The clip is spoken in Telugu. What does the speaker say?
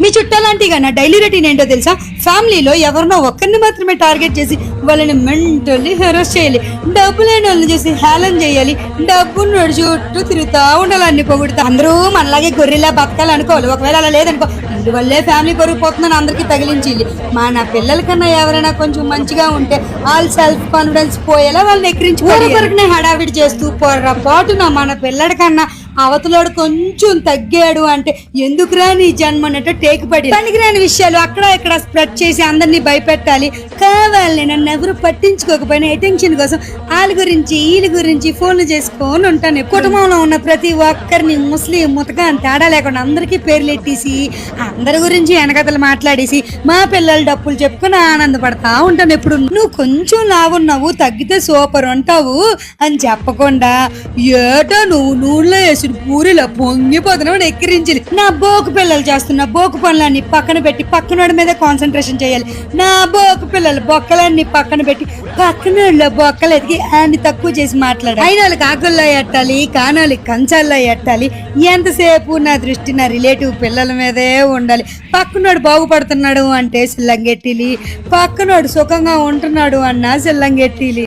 మీ చుట్టాలంటే నా డైలీ రొటీన్ ఏంటో తెలుసా? ఫ్యామిలీలో ఎవరినో ఒక్కరిని మాత్రమే టార్గెట్ చేసి వాళ్ళని మెంటల్లీ హెరాస్ చేయాలి, డబ్బు లేని వాళ్ళని చేసి హేళన చేయాలి, డబ్బును చుట్టూ తిరుగుతా ఉండాలి, అన్ని పొగుడుతా. అందరూ మనలాగే గొర్రెలా బతకాలి అనుకోవాలి. ఒకవేళ అలా లేదనుకో, ఇందువల్లే ఫ్యామిలీ పొరిగిపోతుందని అందరికీ తగిలించాలి. మన పిల్లల కన్నా ఎవరైనా కొంచెం మంచిగా ఉంటే వాళ్ళ సెల్ఫ్ కాన్ఫిడెన్స్ పోయేలా వాళ్ళని ఎక్కిరించి కొరకొరకునే హడావిడి చేస్తూ పొరపాటున మన పిల్లడి కన్నా అవతలోడు కొంచెం తగ్గాడు అంటే ఎందుకురా నీ జన్మ అన్నట్టు టేకుపడి పనికిరాని విషయాలు అక్కడ ఇక్కడ స్ప్రెడ్ చేసి అందరినీ భయపెట్టాలి. కావాలని నన్ను ఎవరు పట్టించుకోకపోయినా అటెన్షన్ కోసం వాళ్ళ గురించి వీళ్ళ గురించి ఫోన్లు చేసుకొని ఉంటాను. కుటుంబంలో ఉన్న ప్రతి ఒక్కరిని ముస్లిం ముతక అని తేడా లేకుండా అందరికీ పేర్లు ఎట్టేసి అందరి గురించి వెనకతలు మాట్లాడేసి మా పిల్లలు డప్పులు చెప్పుకొని ఆనందపడతా ఉంటాను. ఎప్పుడు నువ్వు కొంచెం లావున్నావు, తగ్గితే సూపర్ ఉంటావు అని చెప్పకుండా ఏటో నువ్వు నూనెలో వేసి పూరిలో పొంగిపోతున్నావు ఎక్కిరించాలి. నా బోకు పిల్లలు చేస్తున్న బోకు పనులన్నీ పక్కన పెట్టి పక్కనోడి మీద కాన్సన్ట్రేషన్ చేయాలి. నా బోకు పిల్లలు బొక్కలన్నీ పక్కన పెట్టి పక్కనోళ్ళ బొక్కలు ఎదిగి అన్ని తక్కువ చేసి మాట్లాడాలి. అయిన వాళ్ళకి ఆకుల్లో ఎట్టాలి, కానోళ్ళకి కంచాల్లో ఎట్టాలి. ఎంతసేపు నా దృష్టి నా రిలేటివ్ పిల్లల మీదే ఉండాలి. పక్కనోడు బాగుపడుతున్నాడు అంటే సిల్లంగెట్టిలి, పక్కనోడు సుఖంగా ఉంటున్నాడు అన్నా సిల్లంగెట్టిలి.